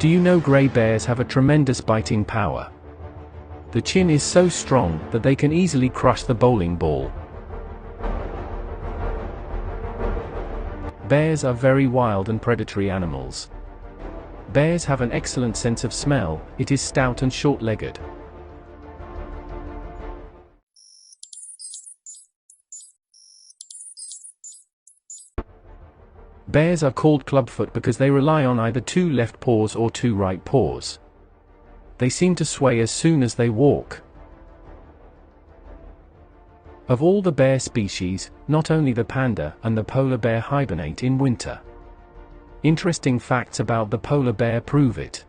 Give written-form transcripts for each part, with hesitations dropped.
Do you know gray bears have a tremendous biting power? The chin is so strong that they can easily crush the bowling ball. Bears are very wild and predatory animals. Bears have an excellent sense of smell. It is stout and short-legged. Bears are called clubfoot because they rely on either two left paws or two right paws. They seem to sway as soon as they walk. Of all the bear species, not only the panda and the polar bear hibernate in winter. Interesting facts about the polar bear prove it.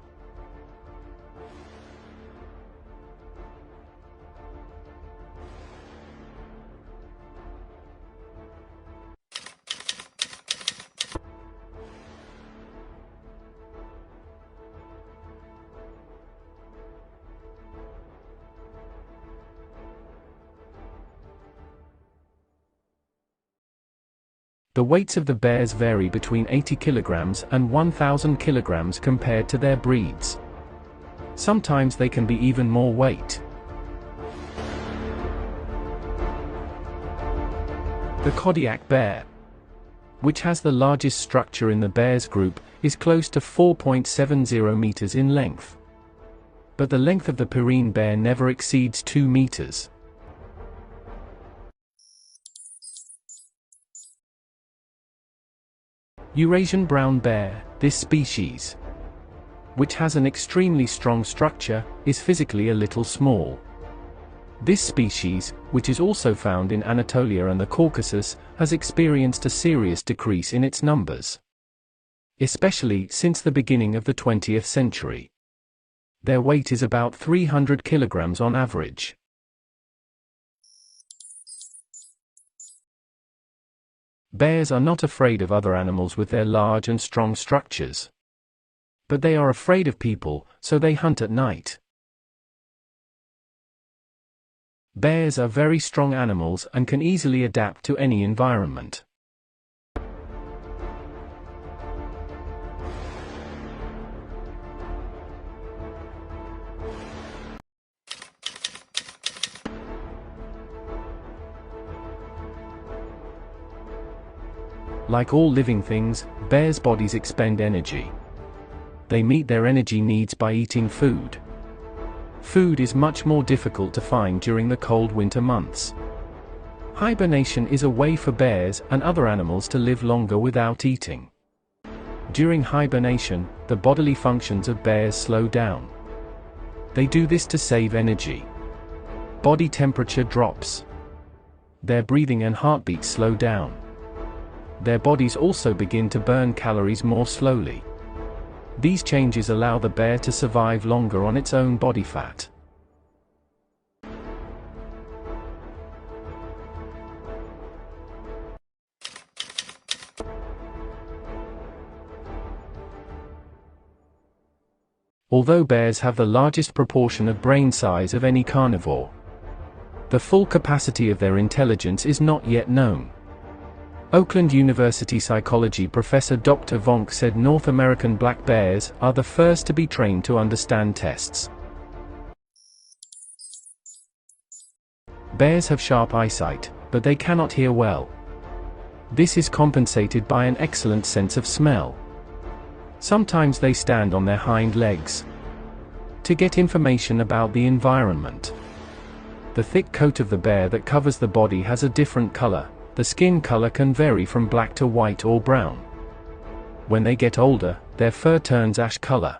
The weights of the bears vary between 80 kilograms and 1,000 kilograms compared to their breeds. Sometimes they can be even more weight. The Kodiak bear, which has the largest structure in the bears group, is close to 4.70 meters in length. But the length of the Pyrenean bear never exceeds 2 meters. Eurasian brown bear, this species, which has an extremely strong structure, is physically a little small. This species, which is also found in Anatolia and the Caucasus, has experienced a serious decrease in its numbers, especially since the beginning of the 20th century. Their weight is about 300 kilograms on average. Bears are not afraid of other animals with their large and strong structures. But they are afraid of people, so they hunt at night. Bears are very strong animals and can easily adapt to any environment. Like all living things, bears' bodies expend energy. They meet their energy needs by eating food. Food is much more difficult to find during the cold winter months. Hibernation is a way for bears and other animals to live longer without eating. During hibernation, the bodily functions of bears slow down. They do this to save energy. Body temperature drops. Their breathing and heartbeat slow down. Their bodies also begin to burn calories more slowly. These changes allow the bear to survive longer on its own body fat. Although bears have the largest proportion of brain size of any carnivore, the full capacity of their intelligence is not yet known. Oakland University psychology professor Dr. Vonk said North American black bears are the first to be trained to understand tests. Bears have sharp eyesight, but they cannot hear well. This is compensated by an excellent sense of smell. Sometimes they stand on their hind legs to get information about the environment. The thick coat of the bear that covers the body has a different color. The skin color can vary from black to white or brown. When they get older, their fur turns ash color.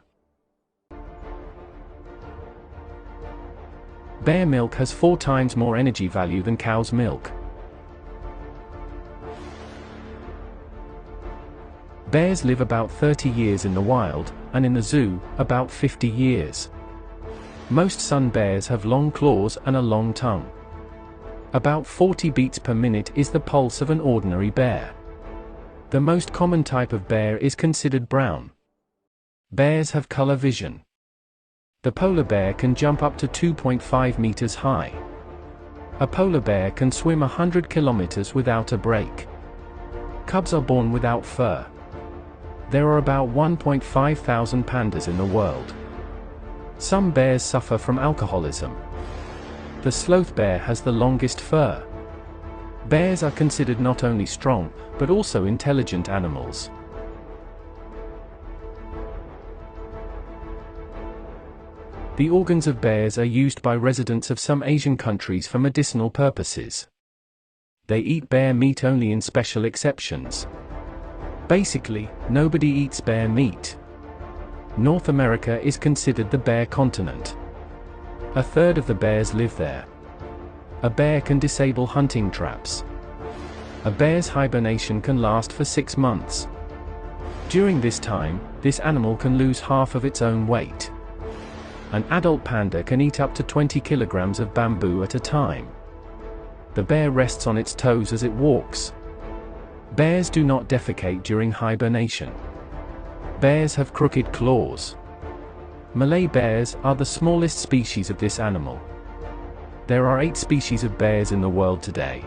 Bear milk has 4 times more energy value than cow's milk. Bears live about 30 years in the wild, and in the zoo, about 50 years. Most sun bears have long claws and a long tongue. About 40 beats per minute is the pulse of an ordinary bear. The most common type of bear is considered brown. Bears have color vision. The polar bear can jump up to 2.5 meters high. A polar bear can swim 100 kilometers without a break. Cubs are born without fur. There are about 1.5 thousand pandas in the world. Some bears suffer from alcoholism. The sloth bear has the longest fur. Bears are considered not only strong, but also intelligent animals. The organs of bears are used by residents of some Asian countries for medicinal purposes. They eat bear meat only in special exceptions. Basically, nobody eats bear meat. North America is considered the bear continent. A third of the bears live there. A bear can disable hunting traps. A bear's hibernation can last for 6 months. During this time, this animal can lose half of its own weight. An adult panda can eat up to 20 kilograms of bamboo at a time. The bear rests on its toes as it walks. Bears do not defecate during hibernation. Bears have crooked claws. Malay bears are the smallest species of this animal. There are 8 species of bears in the world today.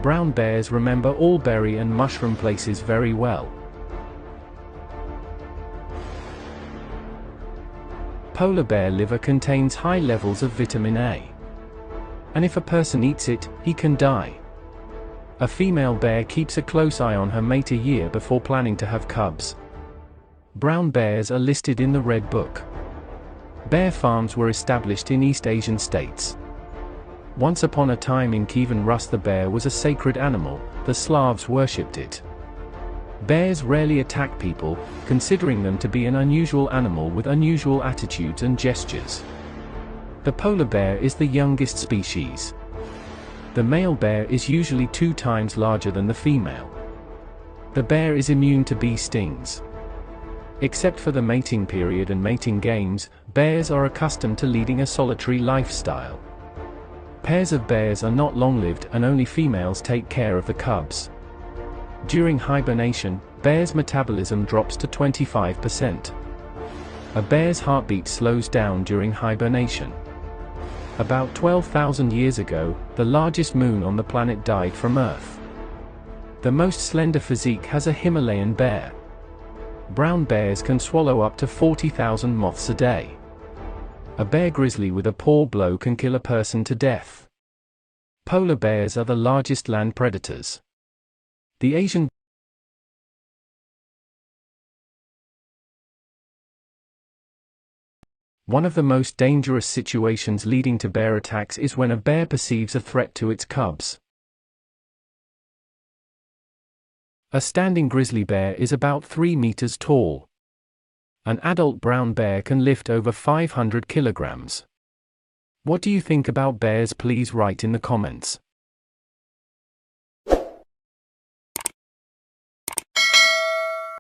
Brown bears remember all berry and mushroom places very well. Polar bear liver contains high levels of vitamin A. And if a person eats it, he can die. A female bear keeps a close eye on her mate a year before planning to have cubs. Brown bears are listed in the Red Book. Bear farms were established in East Asian states. Once upon a time in Kievan Rus the bear was a sacred animal, the Slavs worshipped it. Bears rarely attack people, considering them to be an unusual animal with unusual attitudes and gestures. The polar bear is the youngest species. The male bear is usually 2 times larger than the female. The bear is immune to bee stings. Except for the mating period and mating games, bears are accustomed to leading a solitary lifestyle. Pairs of bears are not long-lived and only females take care of the cubs. During hibernation, bears' metabolism drops to 25%. A bear's heartbeat slows down during hibernation. About 12,000 years ago, the largest moon on the planet died from Earth. The most slender physique has a Himalayan bear. Brown bears can swallow up to 40,000 moths a day. A bear grizzly with a paw blow can kill a person to death. Polar bears are the largest land predators. The Asian One of the most dangerous situations leading to bear attacks is when a bear perceives a threat to its cubs. A standing grizzly bear is about 3 meters tall. An adult brown bear can lift over 500 kilograms. What do you think about bears? Please write in the comments.